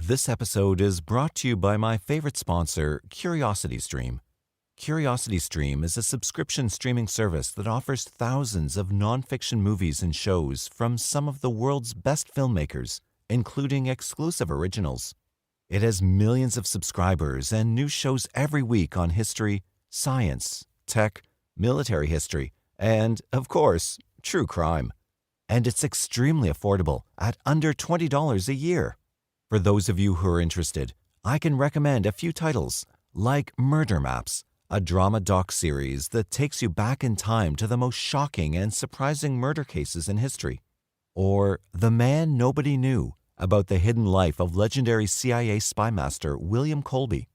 This episode is brought to you by my favorite sponsor, CuriosityStream. CuriosityStream is a subscription streaming service that offers thousands of nonfiction movies and shows from some of the world's best filmmakers, including exclusive originals. It has millions of subscribers and new shows every week on history, science, tech, military history, and, of course, true crime. And it's extremely affordable at under $20 a year. For those of you who are interested, I can recommend a few titles like Murder Maps, a drama doc-series that takes you back in time to the most shocking and surprising murder cases in history, or The Man Nobody Knew, about the hidden life of legendary CIA spy master William Colby.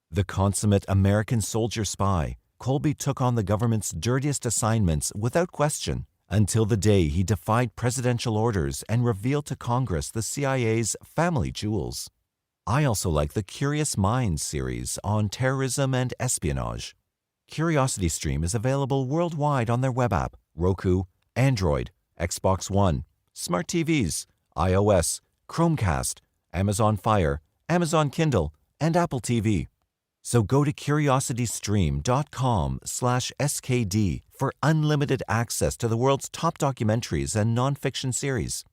The consummate American soldier spy, Colby took on the government's dirtiest assignments without question, until the day he defied presidential orders and revealed to Congress the CIA's family jewels. I also like the Curious Minds series on terrorism and espionage. CuriosityStream is available worldwide on their web app, Roku, Android, Xbox One, smart TVs, iOS, Chromecast, Amazon Fire, Amazon Kindle, and Apple TV. So go to curiositystream.com/skd for unlimited access to the world's top documentaries and nonfiction series.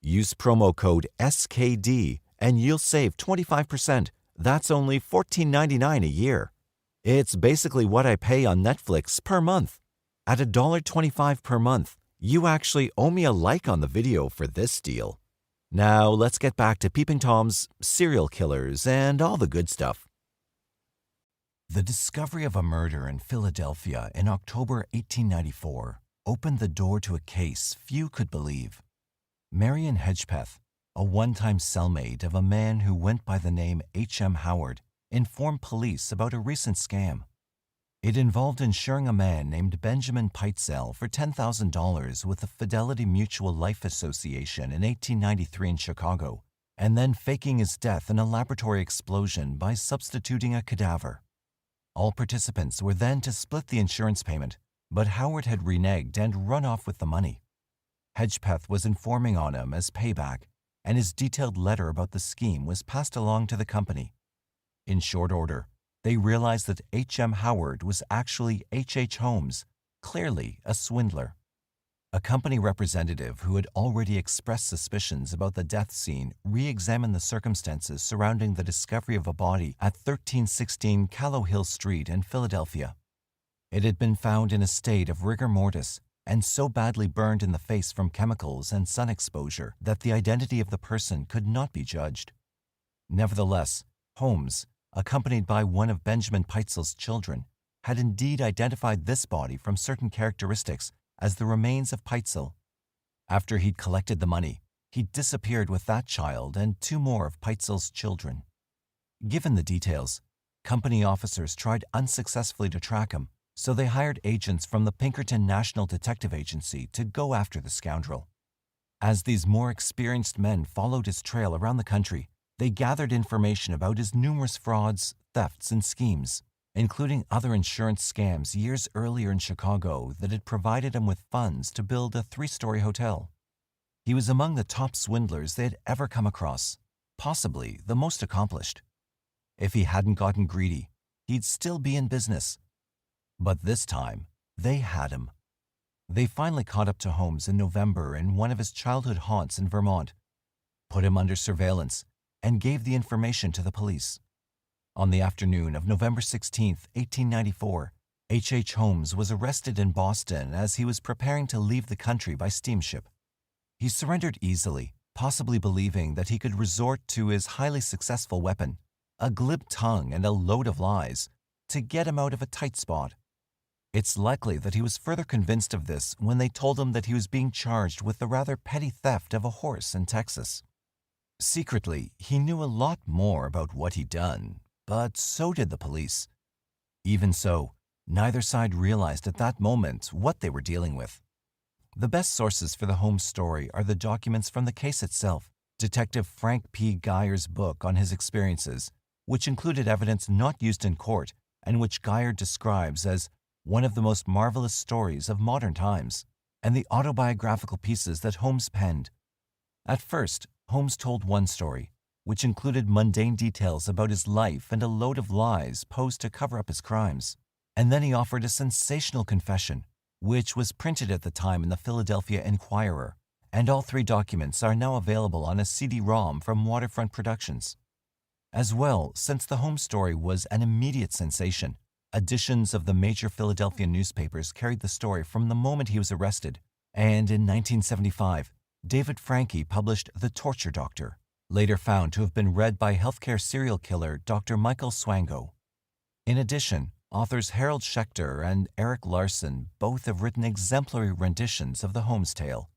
Use promo code SKD and you'll save 25%. That's only $14.99 a year. It's basically what I pay on Netflix per month. At $1.25 per month, you actually owe me a like on the video for this deal. Now let's get back to Peeping Tom's serial killers and all the good stuff. The discovery of a murder in Philadelphia in October 1894 opened the door to a case few could believe. Marion Hedgepeth, a one-time cellmate of a man who went by the name H.M. Howard, informed police about a recent scam. It involved insuring a man named Benjamin Pitezel for $10,000 with the Fidelity Mutual Life Association in 1893 in Chicago, and then faking his death in a laboratory explosion by substituting a cadaver. All participants were then to split the insurance payment, but Howard had reneged and run off with the money. Hedgepeth was informing on him as payback, and his detailed letter about the scheme was passed along to the company. In short order, they realized that H.M. Howard was actually H.H. Holmes, clearly a swindler. A company representative who had already expressed suspicions about the death scene re-examined the circumstances surrounding the discovery of a body at 1316 Callow Hill Street in Philadelphia. It had been found in a state of rigor mortis and so badly burned in the face from chemicals and sun exposure that the identity of the person could not be judged. Nevertheless, Holmes, accompanied by one of Benjamin Pitezel's children, had indeed identified this body from certain characteristics as the remains of Pitezel. After he'd collected the money, he disappeared with that child and two more of Pitezel's children. Given the details, company officers tried unsuccessfully to track him, so they hired agents from the Pinkerton National Detective Agency to go after the scoundrel. As these more experienced men followed his trail around the country, they gathered information about his numerous frauds, thefts, and schemes, including other insurance scams years earlier in Chicago that had provided him with funds to build a 3-story hotel. He was among the top swindlers they had ever come across, possibly the most accomplished. If he hadn't gotten greedy, he'd still be in business. But this time, they had him. They finally caught up to Holmes in November in one of his childhood haunts in Vermont, put him under surveillance, and gave the information to the police. On the afternoon of November 16, 1894, H.H. Holmes was arrested in Boston as he was preparing to leave the country by steamship. He surrendered easily, possibly believing that he could resort to his highly successful weapon, a glib tongue and a load of lies, to get him out of a tight spot. It's likely that he was further convinced of this when they told him that he was being charged with the rather petty theft of a horse in Texas. Secretly, he knew a lot more about what he'd done, but so did the police. Even so, neither side realized at that moment what they were dealing with. The best sources for the Holmes story are the documents from the case itself, Detective Frank P. Geyer's book on his experiences, which included evidence not used in court and which Geyer describes as one of the most marvelous stories of modern times, and the autobiographical pieces that Holmes penned. At first, Holmes told one story, which included mundane details about his life and a load of lies posed to cover up his crimes. And then he offered a sensational confession, which was printed at the time in the Philadelphia Inquirer, and all 3 documents are now available on a CD-ROM from Waterfront Productions. As well, since the Holmes story was an immediate sensation, editions of the major Philadelphia newspapers carried the story from the moment he was arrested, and in 1975, David Franke published The Torture Doctor, later found to have been read by healthcare serial killer Dr. Michael Swango. In addition, authors Harold Schechter and Eric Larson both have written exemplary renditions of the Holmes tale.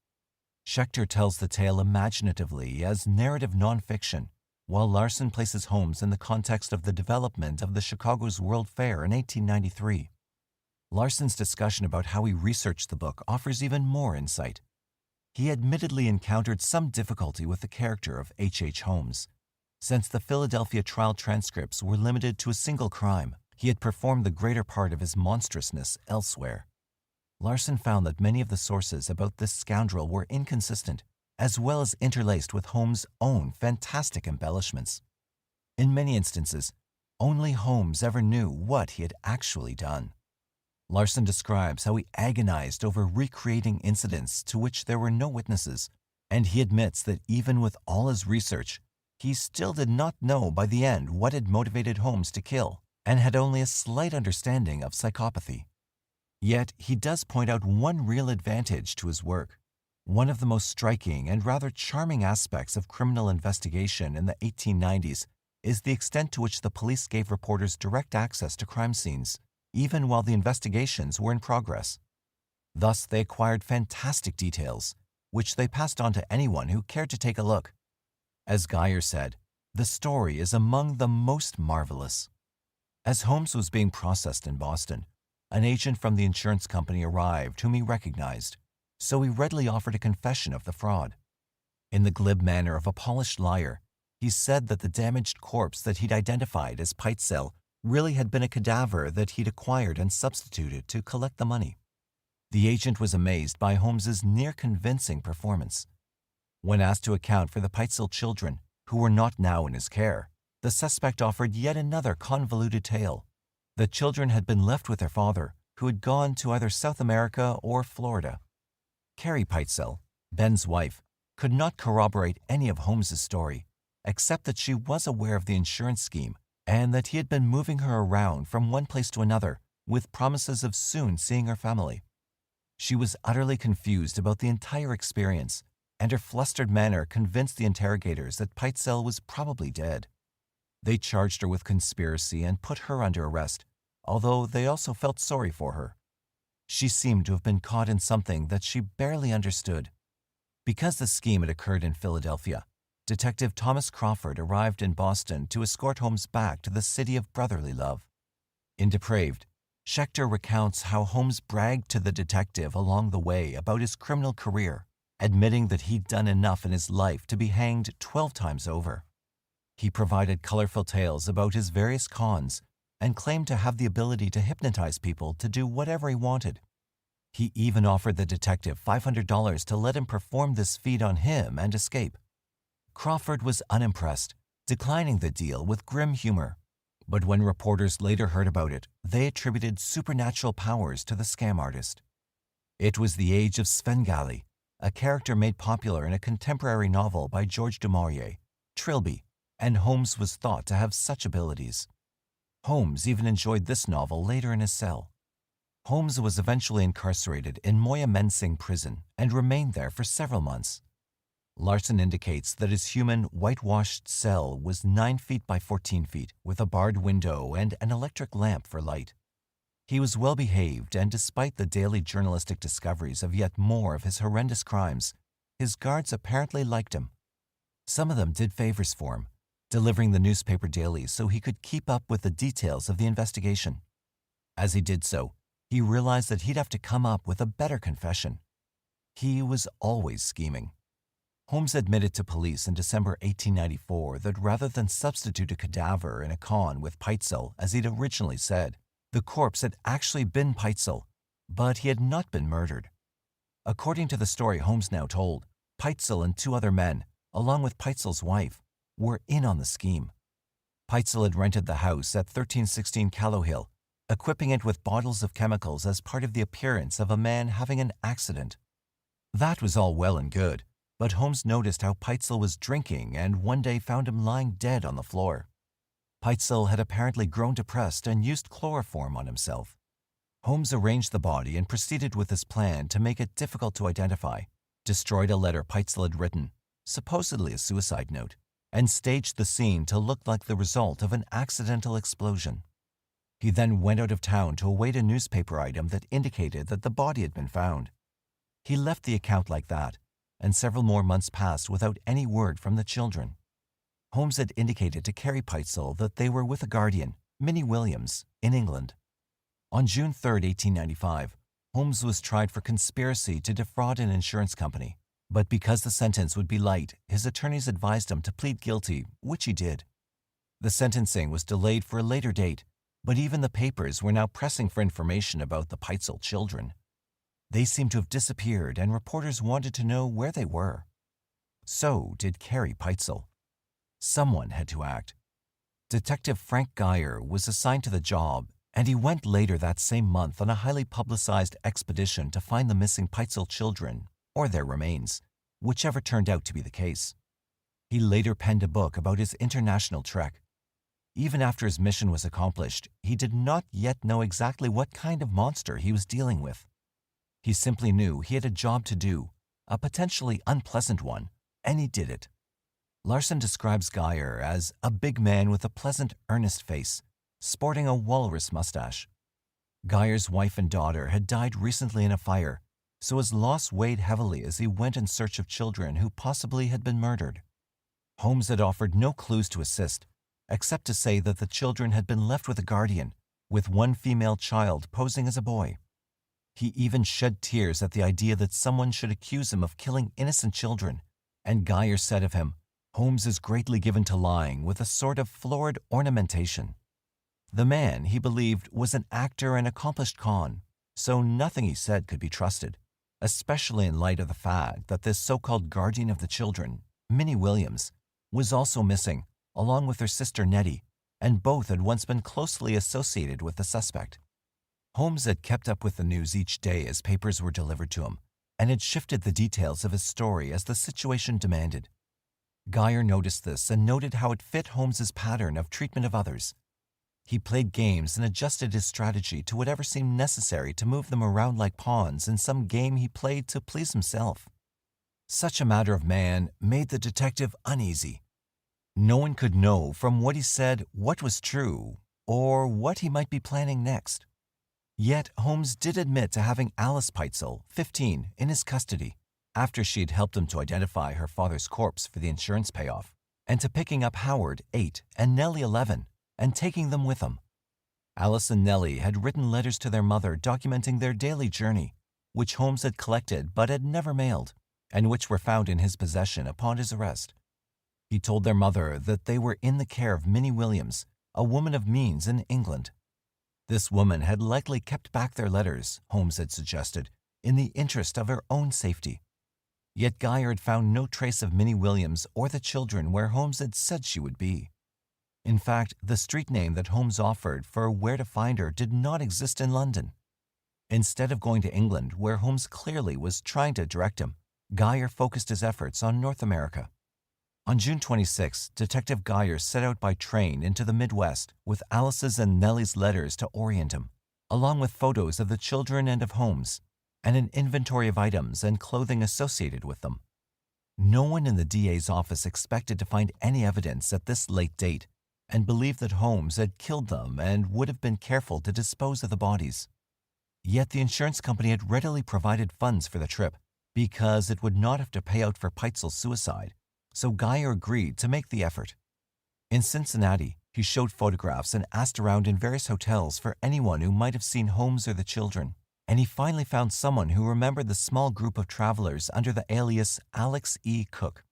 Schechter tells the tale imaginatively as narrative nonfiction, while Larson places Holmes in the context of the development of the Chicago's World Fair in 1893. Larson's discussion about how he researched the book offers even more insight. He admittedly encountered some difficulty with the character of H. Holmes. Since the Philadelphia trial transcripts were limited to a single crime, he had performed the greater part of his monstrousness elsewhere. Larson found that many of the sources about this scoundrel were inconsistent, as well as interlaced with Holmes' own fantastic embellishments. In many instances, only Holmes ever knew what he had actually done. Larson describes how he agonized over recreating incidents to which there were no witnesses, and he admits that even with all his research, he still did not know by the end what had motivated Holmes to kill, and had only a slight understanding of psychopathy. Yet he does point out one real advantage to his work. One of the most striking and rather charming aspects of criminal investigation in the 1890s is the extent to which the police gave reporters direct access to crime scenes, even while the investigations were in progress. Thus, they acquired fantastic details, which they passed on to anyone who cared to take a look. As Geyer said, the story is among the most marvelous. As Holmes was being processed in Boston, an agent from the insurance company arrived whom he recognized, so he readily offered a confession of the fraud. In the glib manner of a polished liar, he said that the damaged corpse that he'd identified as Pitezel really had been a cadaver that he'd acquired and substituted to collect the money. The agent was amazed by Holmes's near-convincing performance. When asked to account for the Pitezel children, who were not now in his care, the suspect offered yet another convoluted tale. The children had been left with their father, who had gone to either South America or Florida. Carrie Pitezel, Ben's wife, could not corroborate any of Holmes's story, except that she was aware of the insurance scheme and that he had been moving her around from one place to another with promises of soon seeing her family. She was utterly confused about the entire experience, and her flustered manner convinced the interrogators that Pitezel was probably dead. They charged her with conspiracy and put her under arrest, although they also felt sorry for her. She seemed to have been caught in something that she barely understood. Because the scheme had occurred in Philadelphia, Detective Thomas Crawford arrived in Boston to escort Holmes back to the city of brotherly love. In Depraved, Schechter recounts how Holmes bragged to the detective along the way about his criminal career, admitting that he'd done enough in his life to be hanged 12 times over. He provided colorful tales about his various cons and claimed to have the ability to hypnotize people to do whatever he wanted. He even offered the detective $500 to let him perform this feat on him and escape. Crawford was unimpressed, declining the deal with grim humor. But when reporters later heard about it, they attributed supernatural powers to the scam artist. It was the age of Svengali, a character made popular in a contemporary novel by George du Maurier, Trilby, and Holmes was thought to have such abilities. Holmes even enjoyed this novel later in his cell. Holmes was eventually incarcerated in Moyamensing prison and remained there for several months. Larson indicates that his human, whitewashed cell was 9 feet by 14 feet, with a barred window and an electric lamp for light. He was well behaved, and despite the daily journalistic discoveries of yet more of his horrendous crimes, his guards apparently liked him. Some of them did favors for him, delivering the newspaper dailies so he could keep up with the details of the investigation. As he did so, he realized that he'd have to come up with a better confession. He was always scheming. Holmes admitted to police in December 1894 that rather than substitute a cadaver in a con with Pitezel, as he'd originally said, the corpse had actually been Pitezel, but he had not been murdered. According to the story Holmes now told, Pitezel and 2 other men, along with Pitezel's wife, were in on the scheme. Pitezel had rented the house at 1316 Callowhill, equipping it with bottles of chemicals as part of the appearance of a man having an accident. That was all well and good, but Holmes noticed how Pitezel was drinking and one day found him lying dead on the floor. Pitezel had apparently grown depressed and used chloroform on himself. Holmes arranged the body and proceeded with his plan to make it difficult to identify, destroyed a letter Pitezel had written, supposedly a suicide note, and staged the scene to look like the result of an accidental explosion. He then went out of town to await a newspaper item that indicated that the body had been found. He left the account like that, and several more months passed without any word from the children. Holmes had indicated to Carrie Pitezel that they were with a guardian, Minnie Williams, in England. On June 3, 1895, Holmes was tried for conspiracy to defraud an insurance company, but because the sentence would be light, his attorneys advised him to plead guilty, which he did. The sentencing was delayed for a later date, but even the papers were now pressing for information about the Pitezel children. They seemed to have disappeared, and reporters wanted to know where they were. So did Carrie Pitezel. Someone had to act. Detective Frank Geyer was assigned to the job, and he went later that same month on a highly publicized expedition to find the missing Pitezel children, or their remains, whichever turned out to be the case. He later penned a book about his international trek. Even after his mission was accomplished, he did not yet know exactly what kind of monster he was dealing with. He simply knew he had a job to do, a potentially unpleasant one, and he did it. Larson describes Geyer as a big man with a pleasant, earnest face, sporting a walrus mustache. Geyer's wife and daughter had died recently in a fire, so his loss weighed heavily as he went in search of children who possibly had been murdered. Holmes had offered no clues to assist, except to say that the children had been left with a guardian, with one female child posing as a boy. He even shed tears at the idea that someone should accuse him of killing innocent children, and Geyer said of him, "Holmes is greatly given to lying with a sort of florid ornamentation." The man, he believed, was an actor and accomplished con, so nothing he said could be trusted, especially in light of the fact that this so-called guardian of the children, Minnie Williams, was also missing, along with her sister Nettie, and both had once been closely associated with the suspect. Holmes had kept up with the news each day as papers were delivered to him, and had shifted the details of his story as the situation demanded. Geyer noticed this and noted how it fit Holmes's pattern of treatment of others. He played games and adjusted his strategy to whatever seemed necessary to move them around like pawns in some game he played to please himself. Such a matter of man made the detective uneasy. No one could know from what he said what was true or what he might be planning next. Yet Holmes did admit to having Alice Pitezel, 15, in his custody after she had helped him to identify her father's corpse for the insurance payoff, and to picking up Howard, 8, and Nellie, 11, and taking them with him. Alice and Nellie had written letters to their mother documenting their daily journey, which Holmes had collected but had never mailed, and which were found in his possession upon his arrest. He told their mother that they were in the care of Minnie Williams, a woman of means in England. This woman had likely kept back their letters, Holmes had suggested, in the interest of her own safety. Yet Geyer had found no trace of Minnie Williams or the children where Holmes had said she would be. In fact, the street name that Holmes offered for where to find her did not exist in London. Instead of going to England, where Holmes clearly was trying to direct him, Geyer focused his efforts on North America. On June 26, Detective Geyer set out by train into the Midwest with Alice's and Nellie's letters to orient him, along with photos of the children and of Holmes, and an inventory of items and clothing associated with them. No one in the DA's office expected to find any evidence at this late date, and believed that Holmes had killed them and would have been careful to dispose of the bodies. Yet the insurance company had readily provided funds for the trip, because it would not have to pay out for Pitezel's suicide, so Geyer agreed to make the effort. In Cincinnati, he showed photographs and asked around in various hotels for anyone who might have seen Holmes or the children, and he finally found someone who remembered the small group of travelers under the alias Alex E. Cook.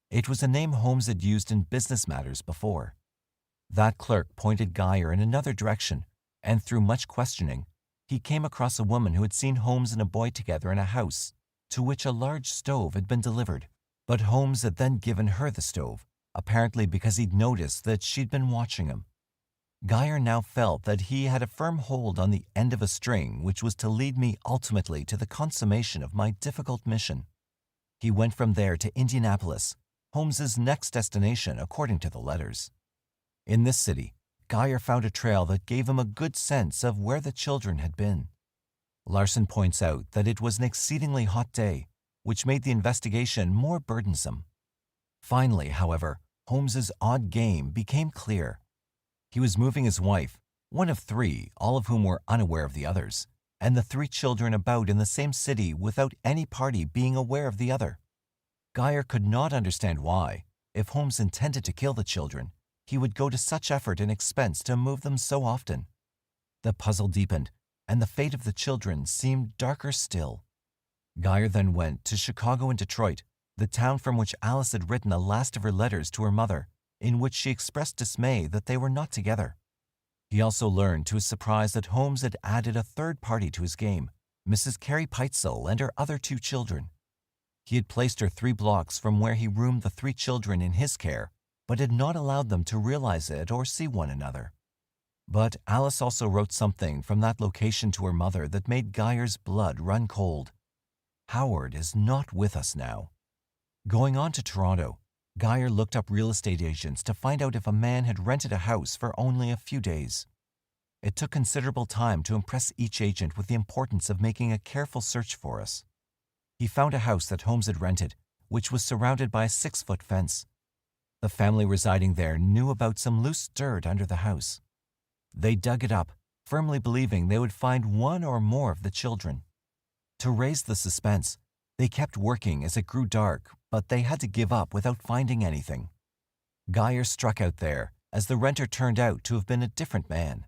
It was a name Holmes had used in business matters before. That clerk pointed Geyer in another direction, and through much questioning, he came across a woman who had seen Holmes and a boy together in a house, to which a large stove had been delivered. But Holmes had then given her the stove, apparently because he'd noticed that she'd been watching him. Geyer now felt that he had a firm hold on the end of a string which was to lead me ultimately to the consummation of my difficult mission. He went from there to Indianapolis, Holmes's next destination according to the letters. In this city, Geyer found a trail that gave him a good sense of where the children had been. Larson points out that it was an exceedingly hot day, which made the investigation more burdensome. Finally, however, Holmes's odd game became clear. He was moving his wife, one of three, all of whom were unaware of the others, and the three children about in the same city without any party being aware of the other. Geyer could not understand why, if Holmes intended to kill the children, he would go to such effort and expense to move them so often. The puzzle deepened, and the fate of the children seemed darker still. Geyer then went to Chicago and Detroit, the town from which Alice had written the last of her letters to her mother, in which she expressed dismay that they were not together. He also learned to his surprise that Holmes had added a third party to his game, Mrs. Carrie Pitezel and her other two children. He had placed her 3 blocks from where he roomed the 3 children in his care, but had not allowed them to realize it or see one another. But Alice also wrote something from that location to her mother that made Geyer's blood run cold. Howard is not with us now. Going on to Toronto, Geyer looked up real estate agents to find out if a man had rented a house for only a few days. It took considerable time to impress each agent with the importance of making a careful search for us. He found a house that Holmes had rented, which was surrounded by a 6-foot fence. The family residing there knew about some loose dirt under the house. They dug it up, firmly believing they would find one or more of the children. To raise the suspense, they kept working as it grew dark, but they had to give up without finding anything. Geyer struck out there, as the renter turned out to have been a different man.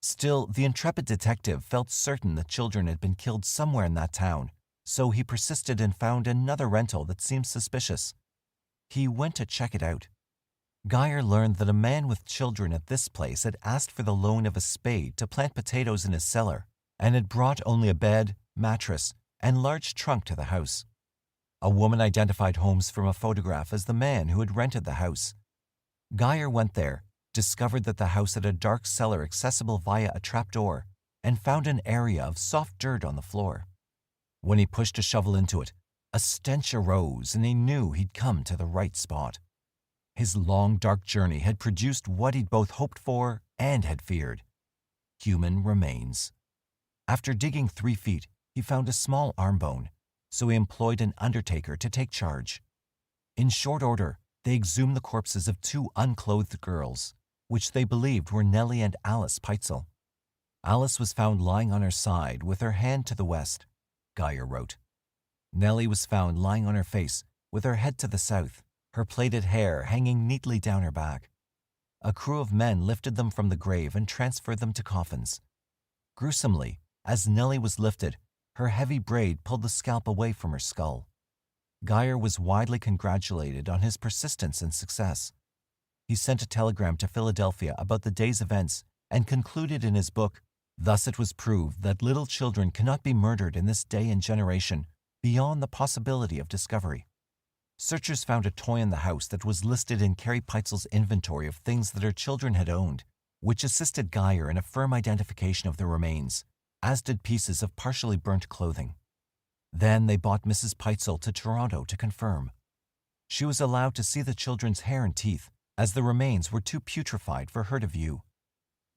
Still, the intrepid detective felt certain the children had been killed somewhere in that town, so he persisted and found another rental that seemed suspicious. He went to check it out. Geyer learned that a man with children at this place had asked for the loan of a spade to plant potatoes in his cellar, and had brought only a bed, mattress, and large trunk to the house. A woman identified Holmes from a photograph as the man who had rented the house. Geyer went there, discovered that the house had a dark cellar accessible via a trapdoor, and found an area of soft dirt on the floor. When he pushed a shovel into it, a stench arose and he knew he'd come to the right spot. His long, dark journey had produced what he'd both hoped for and had feared: human remains. After digging 3 feet, he found a small arm bone, so he employed an undertaker to take charge. In short order, they exhumed the corpses of 2 unclothed girls, which they believed were Nellie and Alice Pitezel. Alice was found lying on her side with her hand to the west, Geyer wrote. Nellie was found lying on her face, with her head to the south, her plaited hair hanging neatly down her back. A crew of men lifted them from the grave and transferred them to coffins. Gruesomely, as Nellie was lifted, her heavy braid pulled the scalp away from her skull. Geyer was widely congratulated on his persistence and success. He sent a telegram to Philadelphia about the day's events and concluded in his book, "Thus it was proved that little children cannot be murdered in this day and generation beyond the possibility of discovery." Searchers found a toy in the house that was listed in Carrie Pitezel's inventory of things that her children had owned, which assisted Geyer in a firm identification of the remains, as did pieces of partially burnt clothing. Then they brought Mrs. Pitezel to Toronto to confirm. She was allowed to see the children's hair and teeth, as the remains were too putrefied for her to view.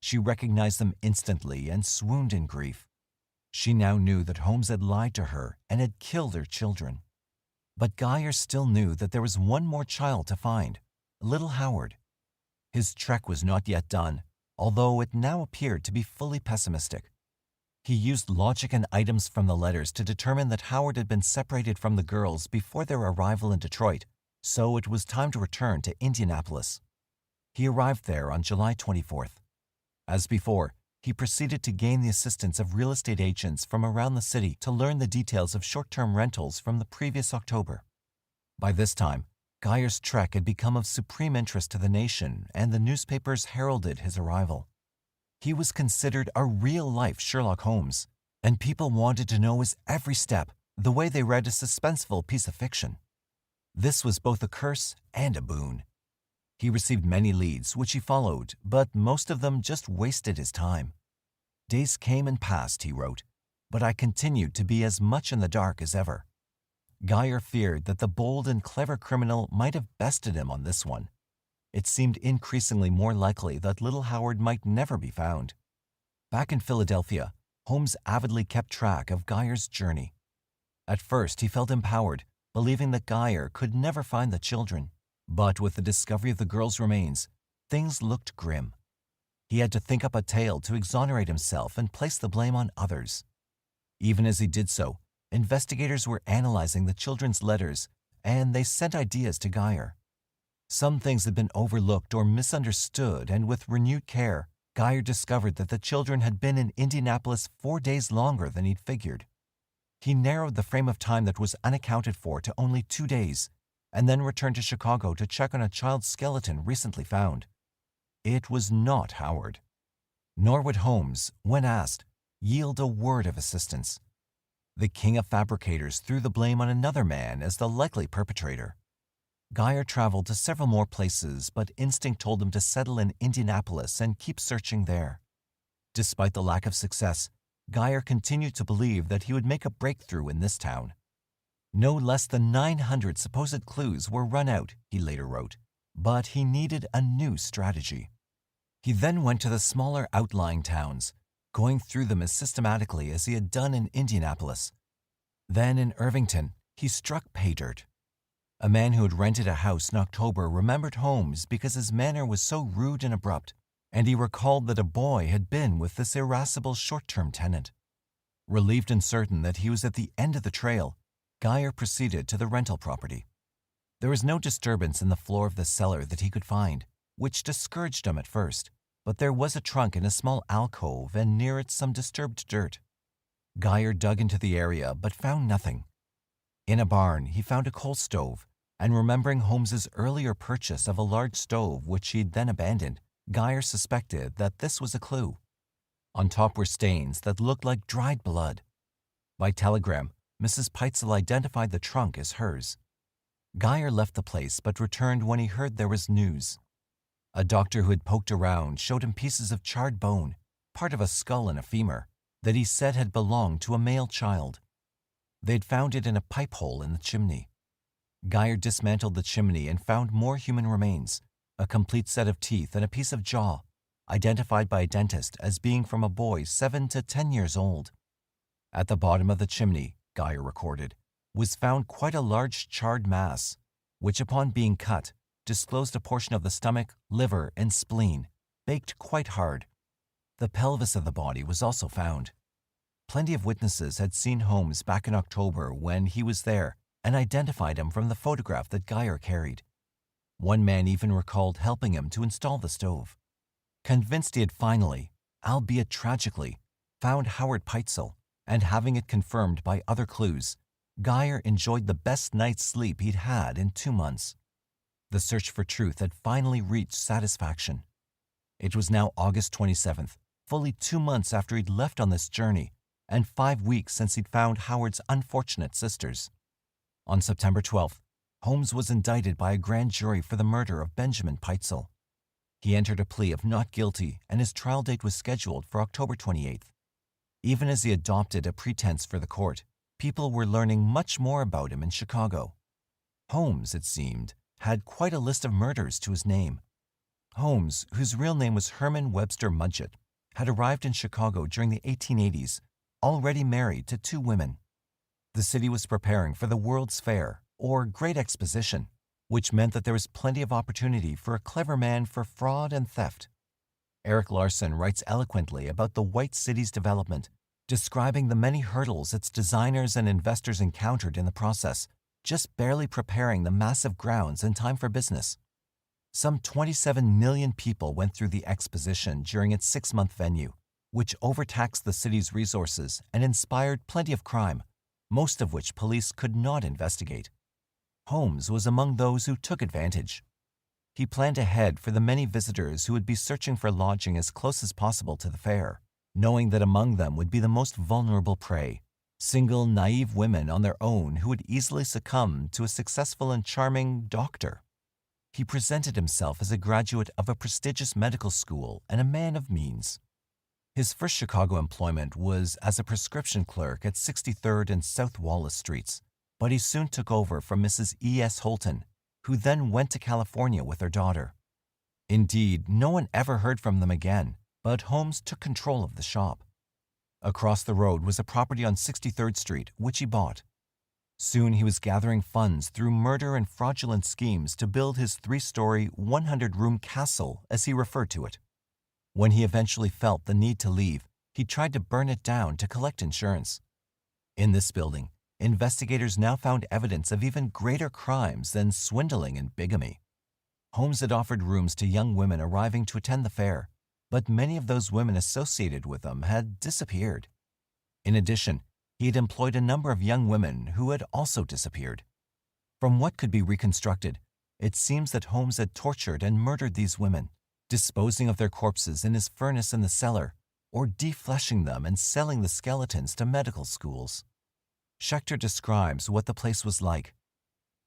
She recognized them instantly and swooned in grief. She now knew that Holmes had lied to her and had killed her children. But Geyer still knew that there was one more child to find, little Howard. His trek was not yet done, although it now appeared to be fully pessimistic. He used logic and items from the letters to determine that Howard had been separated from the girls before their arrival in Detroit, so it was time to return to Indianapolis. He arrived there on July 24th. As before, he proceeded to gain the assistance of real estate agents from around the city to learn the details of short-term rentals from the previous October. By this time, Geyer's trek had become of supreme interest to the nation, and the newspapers heralded his arrival. He was considered a real-life Sherlock Holmes, and people wanted to know his every step, the way they read a suspenseful piece of fiction. This was both a curse and a boon. He received many leads, which he followed, but most of them just wasted his time. Days came and passed, he wrote, but I continued to be as much in the dark as ever. Geyer feared that the bold and clever criminal might have bested him on this one. It seemed increasingly more likely that little Howard might never be found. Back in Philadelphia, Holmes avidly kept track of Geyer's journey. At first, he felt empowered, believing that Geyer could never find the children. But with the discovery of the girls' remains, things looked grim. He had to think up a tale to exonerate himself and place the blame on others. Even as he did so, investigators were analyzing the children's letters, and they sent ideas to Geyer. Some things had been overlooked or misunderstood, and with renewed care, Geyer discovered that the children had been in Indianapolis 4 days longer than he'd figured. He narrowed the frame of time that was unaccounted for to only 2 days, and then returned to Chicago to check on a child's skeleton recently found. It was not Howard. Nor would Holmes, when asked, yield a word of assistance. The king of fabricators threw the blame on another man as the likely perpetrator. Geyer traveled to several more places, but instinct told him to settle in Indianapolis and keep searching there. Despite the lack of success, Geyer continued to believe that he would make a breakthrough in this town. No less than 900 supposed clues were run out, he later wrote, but he needed a new strategy. He then went to the smaller outlying towns, going through them as systematically as he had done in Indianapolis. Then in Irvington, he struck pay dirt. A man who had rented a house in October remembered Holmes because his manner was so rude and abrupt, and he recalled that a boy had been with this irascible short-term tenant. Relieved and certain that he was at the end of the trail, Geyer proceeded to the rental property. There was no disturbance in the floor of the cellar that he could find, which discouraged him at first, but there was a trunk in a small alcove and near it some disturbed dirt. Geyer dug into the area but found nothing. In a barn, he found a coal stove, and remembering Holmes's earlier purchase of a large stove which he'd then abandoned, Geyer suspected that this was a clue. On top were stains that looked like dried blood. By telegram, Mrs. Pitezel identified the trunk as hers. Geyer left the place but returned when he heard there was news. A doctor who had poked around showed him pieces of charred bone, part of a skull and a femur, that he said had belonged to a male child. They'd found it in a pipe hole in the chimney. Geyer dismantled the chimney and found more human remains, a complete set of teeth and a piece of jaw, identified by a dentist as being from a boy 7 to 10 years old. At the bottom of the chimney, Geyer recorded, was found quite a large charred mass, which upon being cut, disclosed a portion of the stomach, liver, and spleen, baked quite hard. The pelvis of the body was also found. Plenty of witnesses had seen Holmes back in October when he was there and identified him from the photograph that Geyer carried. One man even recalled helping him to install the stove. Convinced he had finally, albeit tragically, found Howard Pitezel, and having it confirmed by other clues, Geyer enjoyed the best night's sleep he'd had in 2 months. The search for truth had finally reached satisfaction. It was now August 27th, fully 2 months after he'd left on this journey, and 5 weeks since he'd found Howard's unfortunate sisters. On September 12th, Holmes was indicted by a grand jury for the murder of Benjamin Pitezel. He entered a plea of not guilty, and his trial date was scheduled for October 28th. Even as he adopted a pretense for the court, people were learning much more about him in Chicago. Holmes, it seemed, had quite a list of murders to his name. Holmes, whose real name was Herman Webster Mudgett, had arrived in Chicago during the 1880s, already married to 2 women. The city was preparing for the World's Fair, or Great Exposition, which meant that there was plenty of opportunity for a clever man for fraud and theft. Eric Larson writes eloquently about the White City's development, describing the many hurdles its designers and investors encountered in the process, just barely preparing the massive grounds in time for business. Some 27 million people went through the exposition during its 6-month venue, which overtaxed the city's resources and inspired plenty of crime, most of which police could not investigate. Holmes was among those who took advantage. He planned ahead for the many visitors who would be searching for lodging as close as possible to the fair, knowing that among them would be the most vulnerable prey, single, naive women on their own who would easily succumb to a successful and charming doctor. He presented himself as a graduate of a prestigious medical school and a man of means. His first Chicago employment was as a prescription clerk at 63rd and South Wallace Streets, but he soon took over from Mrs. E.S. Holton, who then went to California with her daughter. Indeed, no one ever heard from them again, but Holmes took control of the shop. Across the road was a property on 63rd Street, which he bought. Soon he was gathering funds through murder and fraudulent schemes to build his 3-story, 100-room castle, as he referred to it. When he eventually felt the need to leave, he tried to burn it down to collect insurance. In this building, investigators now found evidence of even greater crimes than swindling and bigamy. Holmes had offered rooms to young women arriving to attend the fair, but many of those women associated with them had disappeared. In addition, he had employed a number of young women who had also disappeared. From what could be reconstructed, it seems that Holmes had tortured and murdered these women, disposing of their corpses in his furnace in the cellar, or defleshing them and selling the skeletons to medical schools. Schechter describes what the place was like.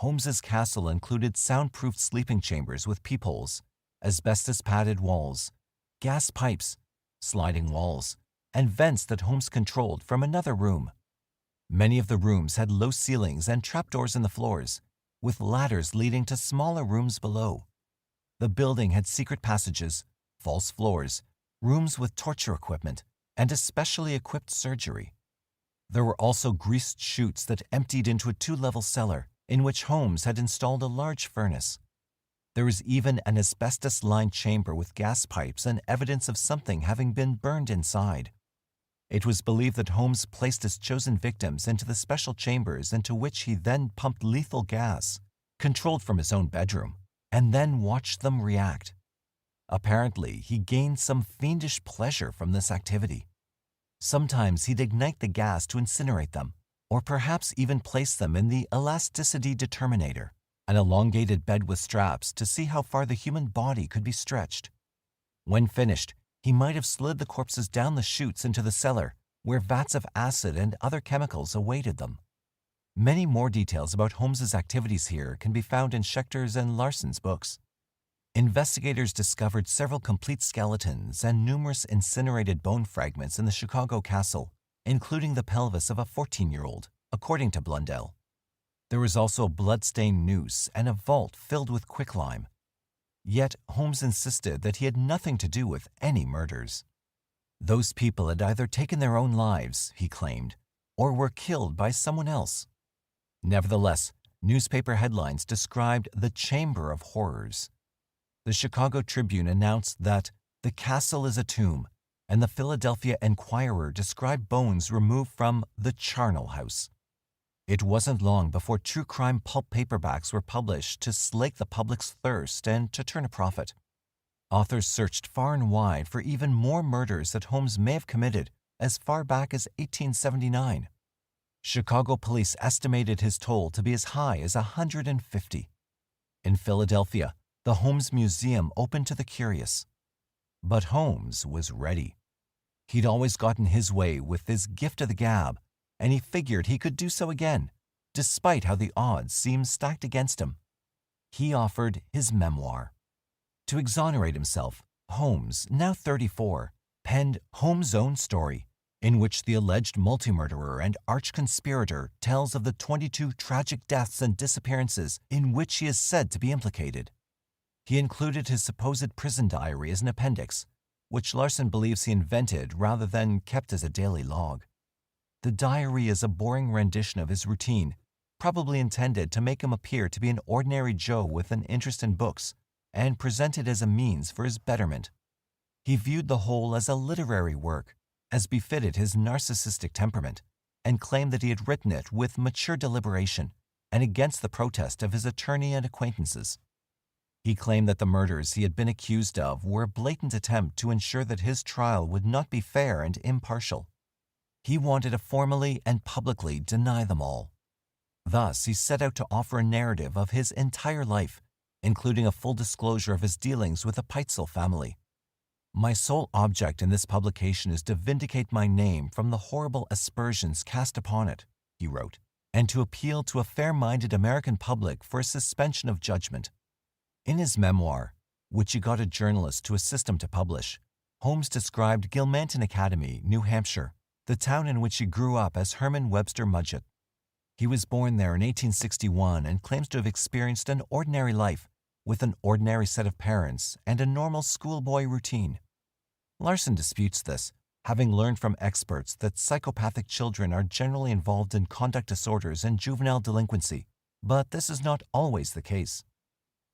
Holmes's castle included soundproof sleeping chambers with peepholes, asbestos-padded walls, gas pipes, sliding walls, and vents that Holmes controlled from another room. Many of the rooms had low ceilings and trapdoors in the floors, with ladders leading to smaller rooms below. The building had secret passages, false floors, rooms with torture equipment, and a specially equipped surgery. There were also greased chutes that emptied into a 2-level cellar in which Holmes had installed a large furnace. There was even an asbestos-lined chamber with gas pipes and evidence of something having been burned inside. It was believed that Holmes placed his chosen victims into the special chambers into which he then pumped lethal gas, controlled from his own bedroom, and then watched them react. Apparently, he gained some fiendish pleasure from this activity. Sometimes he'd ignite the gas to incinerate them, or perhaps even place them in the elasticity determinator, an elongated bed with straps to see how far the human body could be stretched. When finished, he might have slid the corpses down the chutes into the cellar, where vats of acid and other chemicals awaited them. Many more details about Holmes's activities here can be found in Schechter's and Larson's books. Investigators discovered several complete skeletons and numerous incinerated bone fragments in the Chicago castle, including the pelvis of a 14-year-old, according to Blundell. There was also a blood-stained noose and a vault filled with quicklime. Yet Holmes insisted that he had nothing to do with any murders. Those people had either taken their own lives, he claimed, or were killed by someone else. Nevertheless, newspaper headlines described the Chamber of Horrors. The Chicago Tribune announced that the castle is a tomb, and the Philadelphia Inquirer described bones removed from the charnel house. It wasn't long before true crime pulp paperbacks were published to slake the public's thirst and to turn a profit. Authors searched far and wide for even more murders that Holmes may have committed as far back as 1879. Chicago police estimated his toll to be as high as 150. In Philadelphia, the Holmes Museum opened to the curious. But Holmes was ready. He'd always gotten his way with his gift of the gab, and he figured he could do so again, despite how the odds seemed stacked against him. He offered his memoir. To exonerate himself, Holmes, now 34, penned Holmes' Own Story, in which the alleged multimurderer and arch-conspirator tells of the 22 tragic deaths and disappearances in which he is said to be implicated. He included his supposed prison diary as an appendix, which Larson believes he invented rather than kept as a daily log. The diary is a boring rendition of his routine, probably intended to make him appear to be an ordinary Joe with an interest in books, and presented as a means for his betterment. He viewed the whole as a literary work, as befitted his narcissistic temperament, and claimed that he had written it with mature deliberation and against the protest of his attorney and acquaintances. He claimed that the murders he had been accused of were a blatant attempt to ensure that his trial would not be fair and impartial. He wanted to formally and publicly deny them all. Thus, he set out to offer a narrative of his entire life, including a full disclosure of his dealings with the Pitezel family. "My sole object in this publication is to vindicate my name from the horrible aspersions cast upon it," he wrote, "and to appeal to a fair-minded American public for a suspension of judgment. In his memoir, which he got a journalist to assist him to publish, Holmes described Gilmanton Academy, New Hampshire, the town in which he grew up, as Herman Webster Mudgett. He was born there in 1861 and claims to have experienced an ordinary life with an ordinary set of parents and a normal schoolboy routine. Larson disputes this, having learned from experts that psychopathic children are generally involved in conduct disorders and juvenile delinquency, but this is not always the case.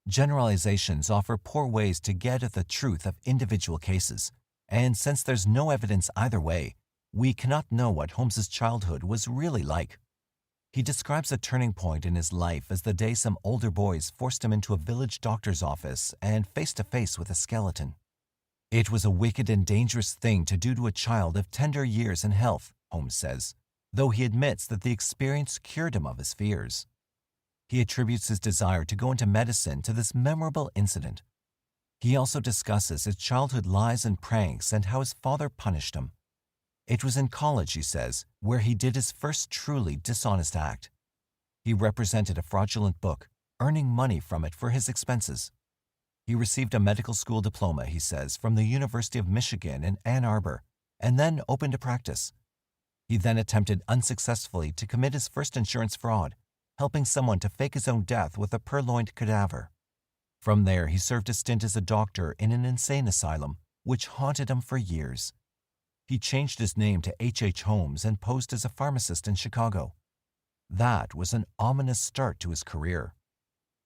Generalizations offer poor ways to get at the truth of individual cases, and since there's no evidence either way, we cannot know what Holmes's childhood was really like. He describes a turning point in his life as the day some older boys forced him into a village doctor's office and face to face with a skeleton. It was a wicked and dangerous thing to do to a child of tender years and health, Holmes says, though he admits that the experience cured him of his fears. He attributes his desire to go into medicine to this memorable incident. He also discusses his childhood lies and pranks and how his father punished him. It was in college, he says, where he did his first truly dishonest act. He represented a fraudulent book, earning money from it for his expenses. He received a medical school diploma, he says, from the University of Michigan in Ann Arbor, and then opened a practice. He then attempted unsuccessfully to commit his first insurance fraud, helping someone to fake his own death with a purloined cadaver. From there, he served a stint as a doctor in an insane asylum, which haunted him for years. He changed his name to H. Holmes and posed as a pharmacist in Chicago. That was an ominous start to his career.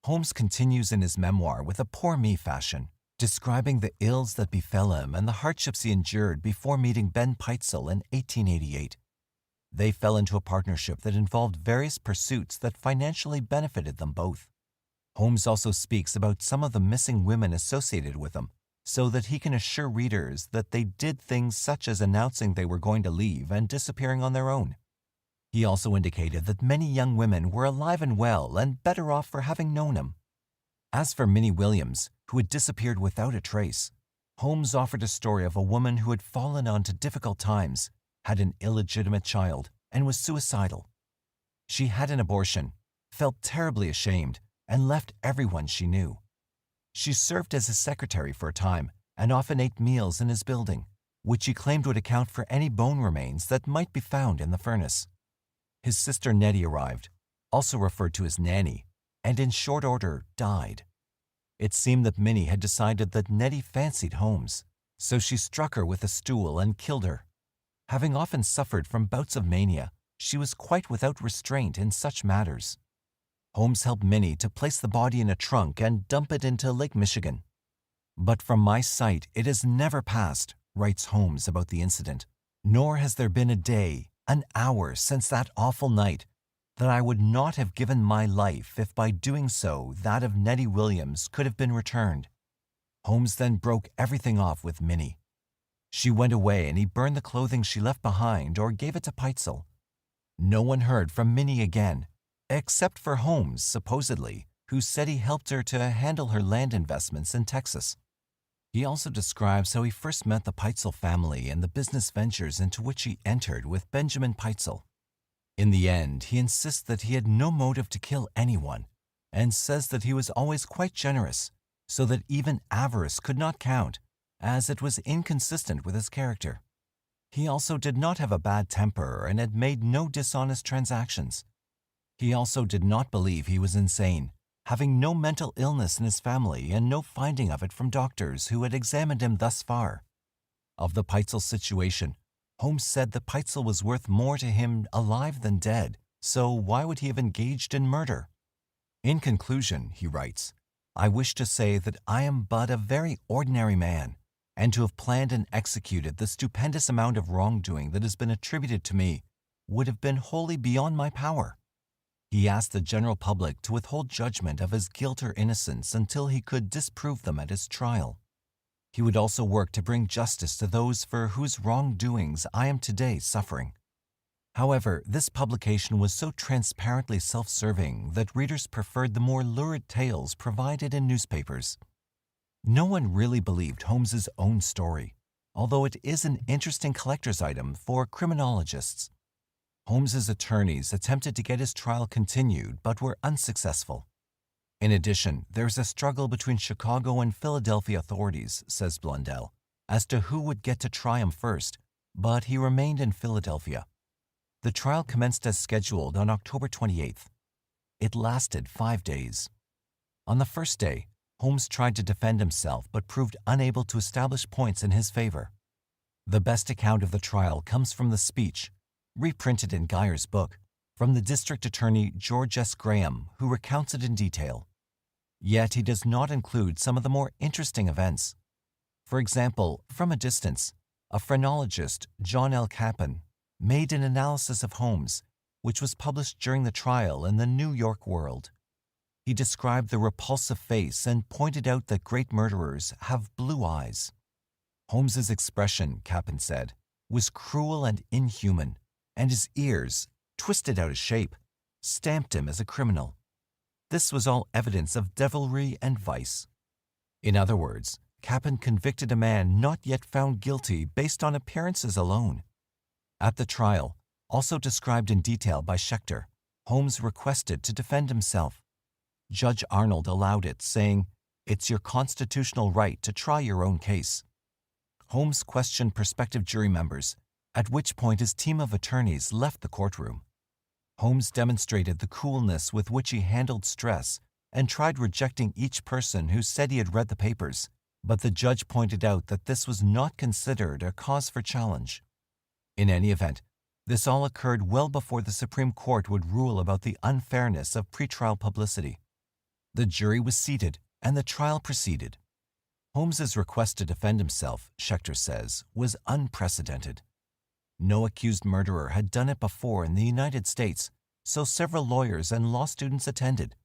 Holmes continues in his memoir with a poor me fashion, describing the ills that befell him and the hardships he endured before meeting Ben Pitezel in 1888. They fell into a partnership that involved various pursuits that financially benefited them both. Holmes also speaks about some of the missing women associated with them, so that he can assure readers that they did things such as announcing they were going to leave and disappearing on their own. He also indicated that many young women were alive and well and better off for having known him. As for Minnie Williams, who had disappeared without a trace, Holmes offered a story of a woman who had fallen onto difficult times, had an illegitimate child, and was suicidal. She had an abortion, felt terribly ashamed, and left everyone she knew. She served as his secretary for a time and often ate meals in his building, which he claimed would account for any bone remains that might be found in the furnace. His sister Nettie arrived, also referred to as Nanny, and in short order died. It seemed that Minnie had decided that Nettie fancied Holmes, so she struck her with a stool and killed her. Having often suffered from bouts of mania, she was quite without restraint in such matters. Holmes helped Minnie to place the body in a trunk and dump it into Lake Michigan. But from my sight it has never passed, writes Holmes about the incident, nor has there been a day, an hour since that awful night, that I would not have given my life if by doing so that of Nettie Williams could have been returned. Holmes then broke everything off with Minnie. She went away and he burned the clothing she left behind or gave it to Pitezel. No one heard from Minnie again, except for Holmes, supposedly, who said he helped her to handle her land investments in Texas. He also describes how he first met the Pitezel family and the business ventures into which he entered with Benjamin Pitezel. In the end, he insists that he had no motive to kill anyone, and says that he was always quite generous, so that even avarice could not count, as it was inconsistent with his character. He also did not have a bad temper and had made no dishonest transactions. He also did not believe he was insane, having no mental illness in his family and no finding of it from doctors who had examined him thus far. Of the Pitezel situation, Holmes said that Pitezel was worth more to him alive than dead, so why would he have engaged in murder? In conclusion, he writes, I wish to say that I am but a very ordinary man, and to have planned and executed the stupendous amount of wrongdoing that has been attributed to me would have been wholly beyond my power. He asked the general public to withhold judgment of his guilt or innocence until he could disprove them at his trial. He would also work to bring justice to those for whose wrongdoings I am today suffering. However, this publication was so transparently self-serving that readers preferred the more lurid tales provided in newspapers. No one really believed Holmes's own story, although it is an interesting collector's item for criminologists. Holmes's attorneys attempted to get his trial continued but were unsuccessful. In addition, there's a struggle between Chicago and Philadelphia authorities, says Blundell, as to who would get to try him first, but he remained in Philadelphia. The trial commenced as scheduled on October 28th. It lasted 5 days. On the first day, Holmes tried to defend himself but proved unable to establish points in his favor. The best account of the trial comes from the speech, reprinted in Geyer's book, from the district attorney George S. Graham, who recounts it in detail. Yet he does not include some of the more interesting events. For example, from a distance, a phrenologist, John L. Capon, made an analysis of Holmes, which was published during the trial in the New York World. He described the repulsive face and pointed out that great murderers have blue eyes. Holmes's expression, Capon said, was cruel and inhuman, and his ears, twisted out of shape, stamped him as a criminal. This was all evidence of devilry and vice. In other words, Capon convicted a man not yet found guilty based on appearances alone. At the trial, also described in detail by Schechter, Holmes requested to defend himself. Judge Arnold allowed it, saying, "It's your constitutional right to try your own case." Holmes questioned prospective jury members, at which point his team of attorneys left the courtroom. Holmes demonstrated the coolness with which he handled stress and tried rejecting each person who said he had read the papers, but the judge pointed out that this was not considered a cause for challenge. In any event, this all occurred well before the Supreme Court would rule about the unfairness of pretrial publicity. The jury was seated, and the trial proceeded. Holmes's request to defend himself, Schechter says, was unprecedented. No accused murderer had done it before in the United States, so several lawyers and law students attended.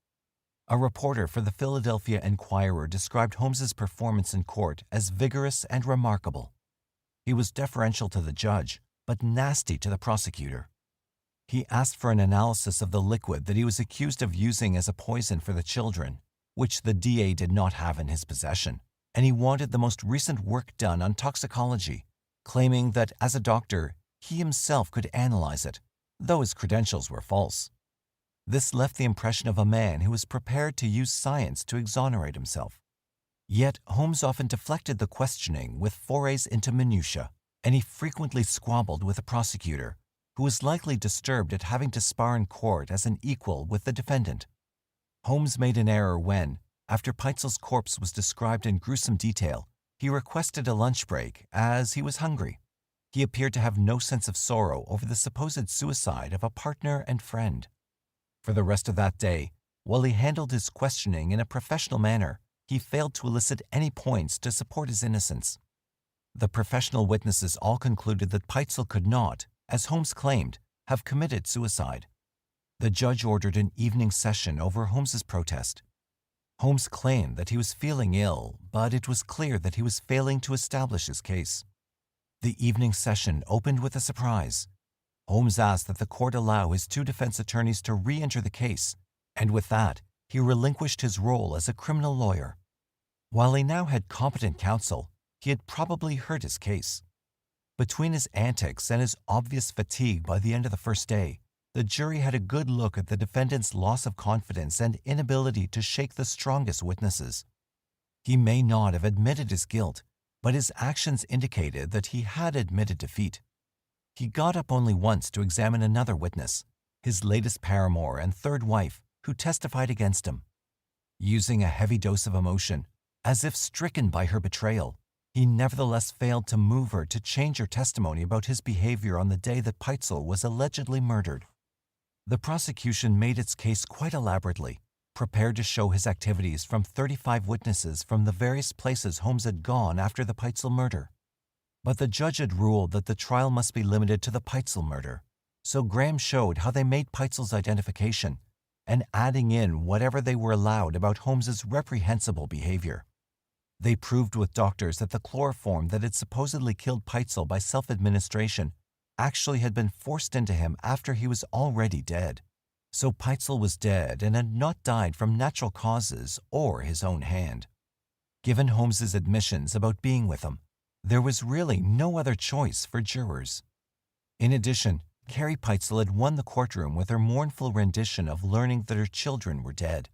A reporter for the Philadelphia Inquirer described Holmes's performance in court as vigorous and remarkable. He was deferential to the judge, but nasty to the prosecutor. He asked for an analysis of the liquid that he was accused of using as a poison for the children, which the DA did not have in his possession, and he wanted the most recent work done on toxicology, claiming that as a doctor, he himself could analyze it, though his credentials were false. This left the impression of a man who was prepared to use science to exonerate himself. Yet Holmes often deflected the questioning with forays into minutiae, and he frequently squabbled with the prosecutor, who was likely disturbed at having to spar in court as an equal with the defendant. Holmes made an error when, after Pitezel's corpse was described in gruesome detail, he requested a lunch break as he was hungry. He appeared to have no sense of sorrow over the supposed suicide of a partner and friend. For the rest of that day, while he handled his questioning in a professional manner, he failed to elicit any points to support his innocence. The professional witnesses all concluded that Pitezel could not, as Holmes claimed, have committed suicide. The judge ordered an evening session over Holmes's protest. Holmes claimed that he was feeling ill, but it was clear that he was failing to establish his case. The evening session opened with a surprise. Holmes asked that the court allow his two defense attorneys to re-enter the case, and with that, he relinquished his role as a criminal lawyer. While he now had competent counsel, he had probably hurt his case. Between his antics and his obvious fatigue by the end of the first day, the jury had a good look at the defendant's loss of confidence and inability to shake the strongest witnesses. He may not have admitted his guilt, but his actions indicated that he had admitted defeat. He got up only once to examine another witness, his latest paramour and third wife, who testified against him. Using a heavy dose of emotion, as if stricken by her betrayal, he nevertheless failed to move her to change her testimony about his behavior on the day that Pitezel was allegedly murdered. The prosecution made its case quite elaborately, prepared to show his activities from 35 witnesses from the various places Holmes had gone after the Pitezel murder. But the judge had ruled that the trial must be limited to the Pitezel murder, so Graham showed how they made Pitezel's identification, and adding in whatever they were allowed about Holmes's reprehensible behavior. They proved with doctors that the chloroform that had supposedly killed Pitezel by self-administration actually had been forced into him after he was already dead. So Pitezel was dead and had not died from natural causes or his own hand. Given Holmes's admissions about being with him, there was really no other choice for jurors. In addition, Carrie Pitezel had won the courtroom with her mournful rendition of learning that her children were dead.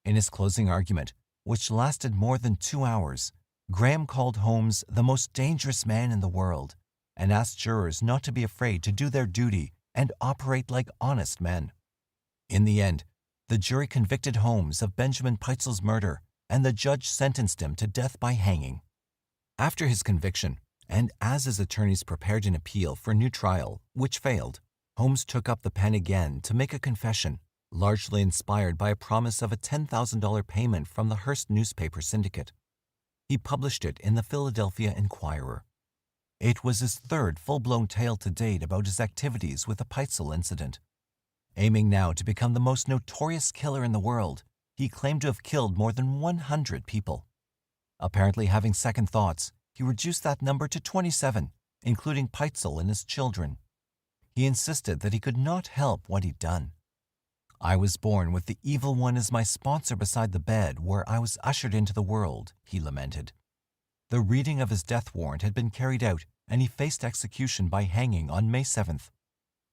In his closing argument, which lasted more than 2 hours, Graham called Holmes the most dangerous man in the world and asked jurors not to be afraid to do their duty and operate like honest men. In the end, the jury convicted Holmes of Benjamin Pitezel's murder, and the judge sentenced him to death by hanging. After his conviction, and as his attorneys prepared an appeal for a new trial, which failed, Holmes took up the pen again to make a confession, largely inspired by a promise of a $10,000 payment from the Hearst newspaper syndicate. He published it in the Philadelphia Inquirer. It was his third full-blown tale to date about his activities with the Pitezel incident. Aiming now to become the most notorious killer in the world, he claimed to have killed more than 100 people. Apparently having second thoughts, he reduced that number to 27, including Pitezel and his children. He insisted that he could not help what he'd done. "I was born with the evil one as my sponsor beside the bed where I was ushered into the world," he lamented. The reading of his death warrant had been carried out, and he faced execution by hanging on May 7th.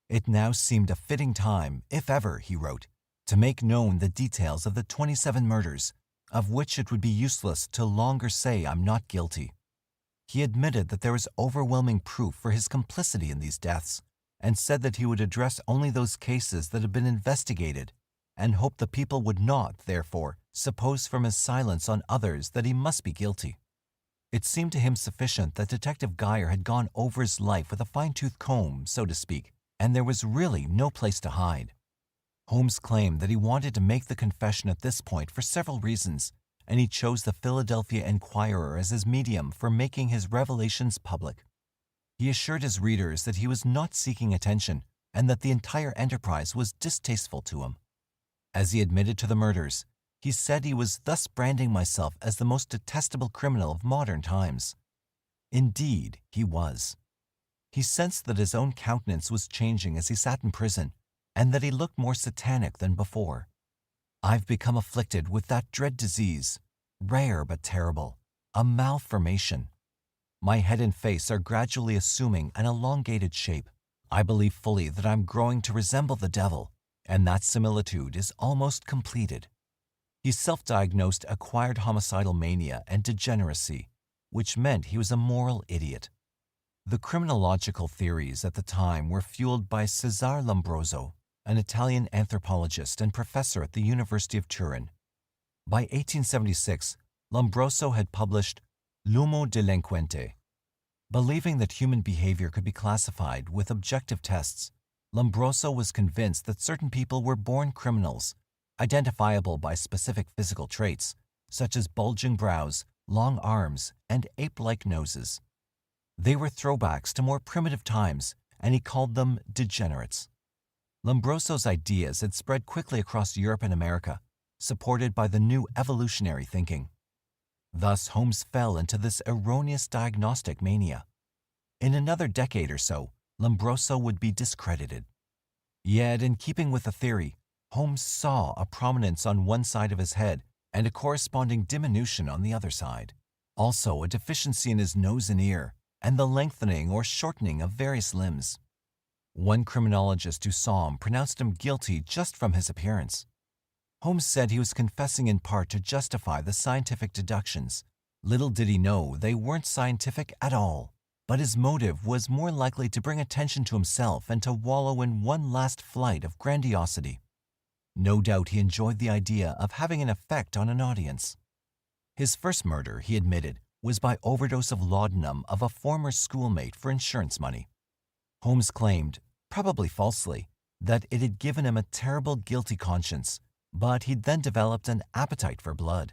It now seemed a fitting time, if ever, he wrote, to make known the details of the 27 murders, of which it would be useless to longer say I'm not guilty. He admitted that there was overwhelming proof for his complicity in these deaths, and said that he would address only those cases that had been investigated, and hoped the people would not, therefore, suppose from his silence on others that he must be guilty. It seemed to him sufficient that Detective Geyer had gone over his life with a fine-tooth comb, so to speak, and there was really no place to hide. Holmes claimed that he wanted to make the confession at this point for several reasons, and he chose the Philadelphia Inquirer as his medium for making his revelations public. He assured his readers that he was not seeking attention and that the entire enterprise was distasteful to him. As he admitted to the murders, he said he was thus branding myself as the most detestable criminal of modern times. Indeed, he was. He sensed that his own countenance was changing as he sat in prison, and that he looked more satanic than before. "I've become afflicted with that dread disease, rare but terrible, a malformation. My head and face are gradually assuming an elongated shape. I believe fully that I'm growing to resemble the devil, and that similitude is almost completed." He self-diagnosed acquired homicidal mania and degeneracy, which meant he was a moral idiot. The criminological theories at the time were fueled by Cesare Lombroso, an Italian anthropologist and professor at the University of Turin. By 1876, Lombroso had published L'uomo delinquente. Believing that human behavior could be classified with objective tests, Lombroso was convinced that certain people were born criminals, identifiable by specific physical traits, such as bulging brows, long arms, and ape-like noses. They were throwbacks to more primitive times, and he called them degenerates. Lombroso's ideas had spread quickly across Europe and America, supported by the new evolutionary thinking. Thus, Holmes fell into this erroneous diagnostic mania. In another decade or so, Lombroso would be discredited. Yet, in keeping with the theory, Holmes saw a prominence on one side of his head and a corresponding diminution on the other side. Also, a deficiency in his nose and ear, and the lengthening or shortening of various limbs. One criminologist who saw him pronounced him guilty just from his appearance. Holmes said he was confessing in part to justify the scientific deductions. Little did he know they weren't scientific at all, but his motive was more likely to bring attention to himself and to wallow in one last flight of grandiosity. No doubt he enjoyed the idea of having an effect on an audience. His first murder, he admitted, was by overdose of laudanum of a former schoolmate for insurance money. Holmes claimed, probably falsely, that it had given him a terrible guilty conscience, but he'd then developed an appetite for blood.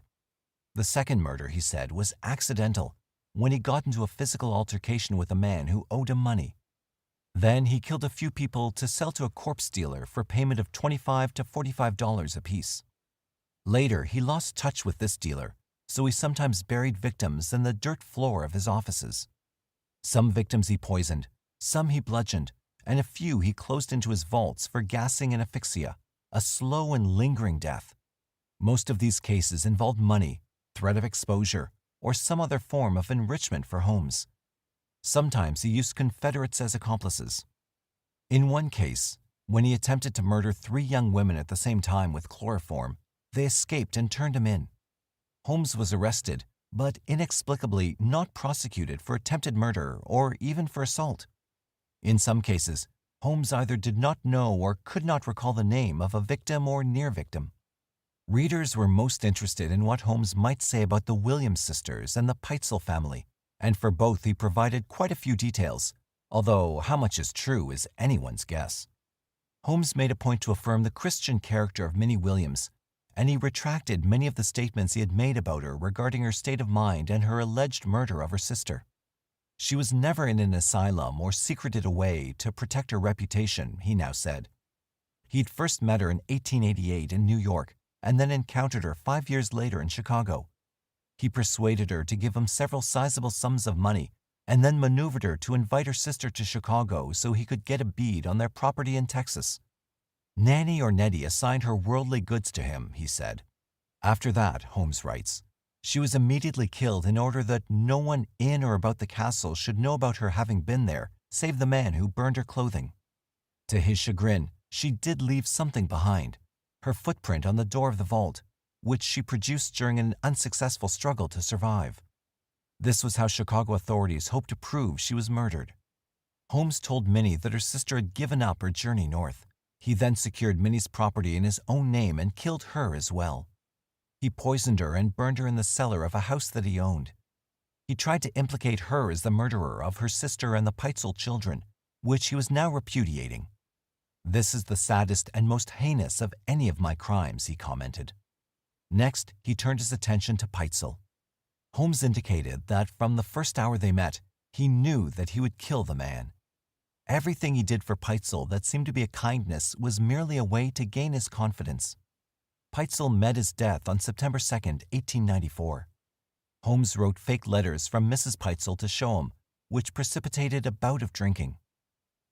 The second murder, he said, was accidental, when he got into a physical altercation with a man who owed him money. Then he killed a few people to sell to a corpse dealer for payment of $25 to $45 apiece. Later, he lost touch with this dealer, so he sometimes buried victims in the dirt floor of his offices. Some victims he poisoned, some he bludgeoned, and a few he closed into his vaults for gassing and asphyxia, a slow and lingering death. Most of these cases involved money, threat of exposure, or some other form of enrichment for Holmes. Sometimes he used Confederates as accomplices. In one case, when he attempted to murder 3 young women at the same time with chloroform, They escaped and turned him in. Holmes was arrested, but inexplicably not prosecuted for attempted murder or even for assault. In some cases, Holmes either did not know or could not recall the name of a victim or near victim. Readers were most interested in what Holmes might say about the Williams sisters and the Pitezel family, and for both he provided quite a few details, although how much is true is anyone's guess. Holmes made a point to affirm the Christian character of Minnie Williams, and he retracted many of the statements he had made about her regarding her state of mind and her alleged murder of her sister. She was never in an asylum or secreted away to protect her reputation, he now said. He'd first met her in 1888 in New York, and then encountered her 5 years later in Chicago. He persuaded her to give him several sizable sums of money, and then maneuvered her to invite her sister to Chicago so he could get a bead on their property in Texas. Nanny or Nettie assigned her worldly goods to him, he said. After that, Holmes writes, she was immediately killed in order that no one in or about the castle should know about her having been there, save the man who burned her clothing. To his chagrin, she did leave something behind, her footprint on the door of the vault, which she produced during an unsuccessful struggle to survive. This was how Chicago authorities hoped to prove she was murdered. Holmes told Minnie that her sister had given up her journey north. He then secured Minnie's property in his own name and killed her as well. He poisoned her and burned her in the cellar of a house that he owned. He tried to implicate her as the murderer of her sister and the Pitezel children, which he was now repudiating. This is the saddest and most heinous of any of my crimes, he commented. Next, he turned his attention to Pitezel. Holmes indicated that from the first hour they met, he knew that he would kill the man. Everything he did for Pitezel that seemed to be a kindness was merely a way to gain his confidence. Pitezel met his death on September 2, 1894. Holmes wrote fake letters from Mrs. Pitezel to show him, which precipitated a bout of drinking.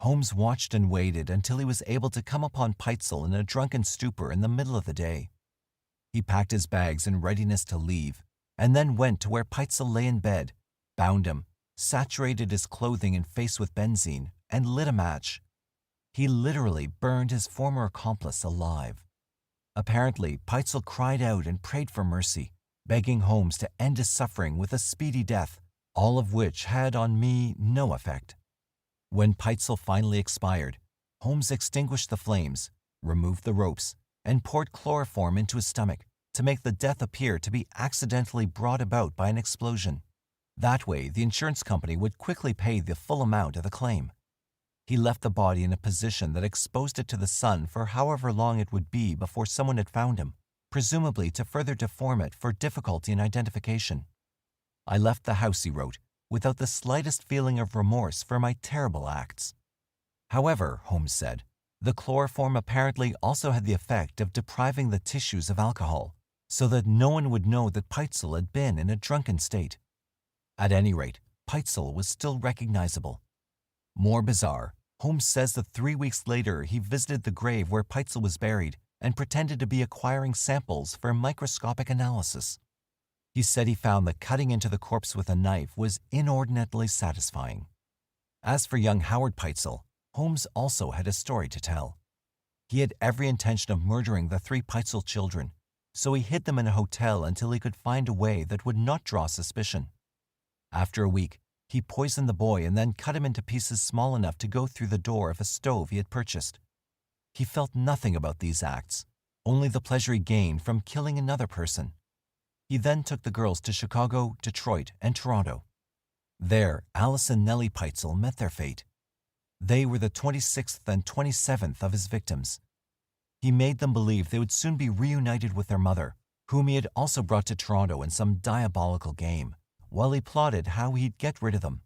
Holmes watched and waited until he was able to come upon Pitezel in a drunken stupor in the middle of the day. He packed his bags in readiness to leave, and then went to where Pitezel lay in bed, bound him, saturated his clothing and face with benzene, and lit a match. He literally burned his former accomplice alive. Apparently, Pitezel cried out and prayed for mercy, begging Holmes to end his suffering with a speedy death, all of which had on me no effect. When Pitezel finally expired, Holmes extinguished the flames, removed the ropes, and poured chloroform into his stomach to make the death appear to be accidentally brought about by an explosion. That way, the insurance company would quickly pay the full amount of the claim. He left the body in a position that exposed it to the sun for however long it would be before someone had found him, presumably to further deform it for difficulty in identification. I left the house, he wrote, without the slightest feeling of remorse for my terrible acts. However, Holmes said, the chloroform apparently also had the effect of depriving the tissues of alcohol, so that no one would know that Pitezel had been in a drunken state. At any rate, Pitezel was still recognizable. More bizarre, Holmes says that 3 weeks later he visited the grave where Pitezel was buried and pretended to be acquiring samples for microscopic analysis. He said he found that cutting into the corpse with a knife was inordinately satisfying. As for young Howard Pitezel, Holmes also had a story to tell. He had every intention of murdering the 3 Pitezel children, so he hid them in a hotel until he could find a way that would not draw suspicion. After a week, he poisoned the boy and then cut him into pieces small enough to go through the door of a stove he had purchased. He felt nothing about these acts, only the pleasure he gained from killing another person. He then took the girls to Chicago, Detroit, and Toronto. There, Alice and Nellie Pitezel met their fate. They were the 26th and 27th of his victims. He made them believe they would soon be reunited with their mother, whom he had also brought to Toronto in some diabolical game, while he plotted how he'd get rid of them.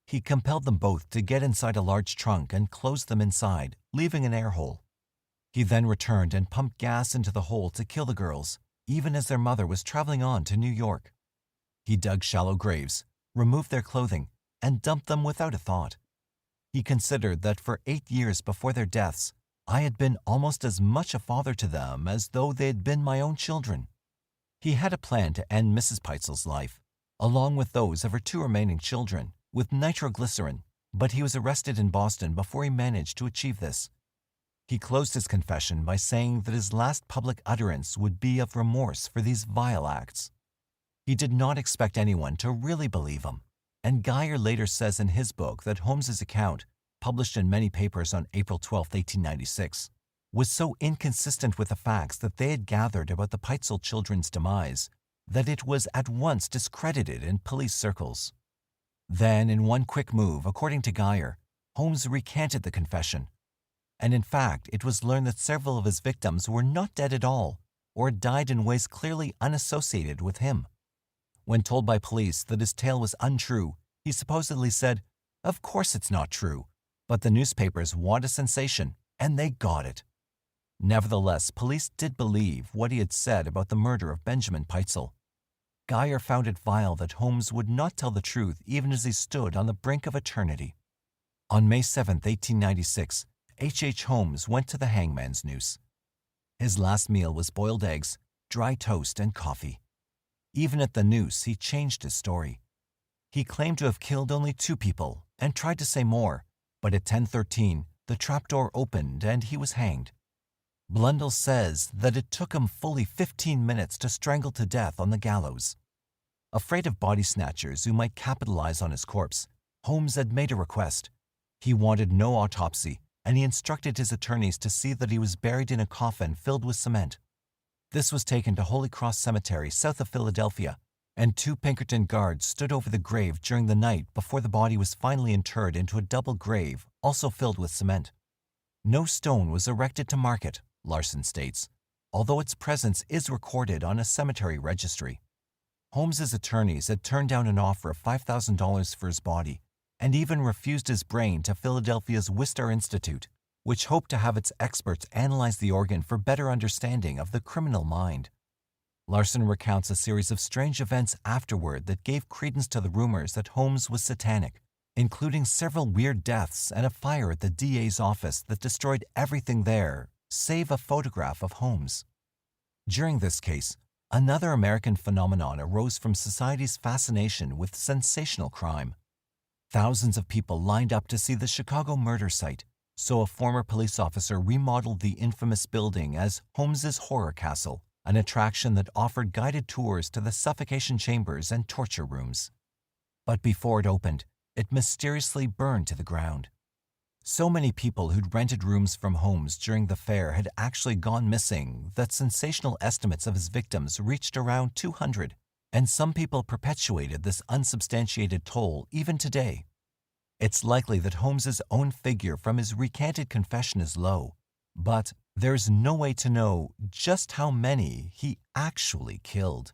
He compelled them both to get inside a large trunk and closed them inside, leaving an air hole. He then returned and pumped gas into the hole to kill the girls, even as their mother was traveling on to New York. He dug shallow graves, removed their clothing, and dumped them without a thought. He considered that for 8 years before their deaths, I had been almost as much a father to them as though they had been my own children. He had a plan to end Mrs. Pitezel's life, along with those of her 2 remaining children, with nitroglycerin, but he was arrested in Boston before he managed to achieve this. He closed his confession by saying that his last public utterance would be of remorse for these vile acts. He did not expect anyone to really believe him, and Geyer later says in his book that Holmes's account, published in many papers on April 12, 1896, was so inconsistent with the facts that they had gathered about the Pitezel children's demise that it was at once discredited in police circles. Then, in one quick move, according to Geyer, Holmes recanted the confession, and in fact it was learned that several of his victims were not dead at all, or had died in ways clearly unassociated with him. When told by police that his tale was untrue, he supposedly said, "Of course it's not true, but the newspapers want a sensation, and they got it." Nevertheless, police did believe what he had said about the murder of Benjamin Pitezel. Geyer found it vile that Holmes would not tell the truth even as he stood on the brink of eternity. On May 7, 1896, H. Holmes went to the hangman's noose. His last meal was boiled eggs, dry toast, and coffee. Even at the noose, he changed his story. He claimed to have killed only 2 people and tried to say more, but at 10:13, the trapdoor opened and he was hanged. Blundell says that it took him fully 15 minutes to strangle to death on the gallows. Afraid of body snatchers who might capitalize on his corpse, Holmes had made a request. He wanted no autopsy, and he instructed his attorneys to see that he was buried in a coffin filled with cement. This was taken to Holy Cross Cemetery south of Philadelphia, and 2 Pinkerton guards stood over the grave during the night before the body was finally interred into a double grave, also filled with cement. No stone was erected to mark it, Larson states, although its presence is recorded on a cemetery registry. Holmes's attorneys had turned down an offer of $5,000 for his body, and even refused his brain to Philadelphia's Wistar Institute, which hoped to have its experts analyze the organ for better understanding of the criminal mind. Larson recounts a series of strange events afterward that gave credence to the rumors that Holmes was satanic, including several weird deaths and a fire at the DA's office that destroyed everything there, save a photograph of Holmes. During this case, another American phenomenon arose from society's fascination with sensational crime. Thousands of people lined up to see the Chicago murder site, so a former police officer remodeled the infamous building as Holmes's Horror Castle, an attraction that offered guided tours to the suffocation chambers and torture rooms. But before it opened, it mysteriously burned to the ground. So many people who'd rented rooms from Holmes during the fair had actually gone missing that sensational estimates of his victims reached around 200, and some people perpetuated this unsubstantiated toll even today. It's likely that Holmes's own figure from his recanted confession is low, but there's no way to know just how many he actually killed.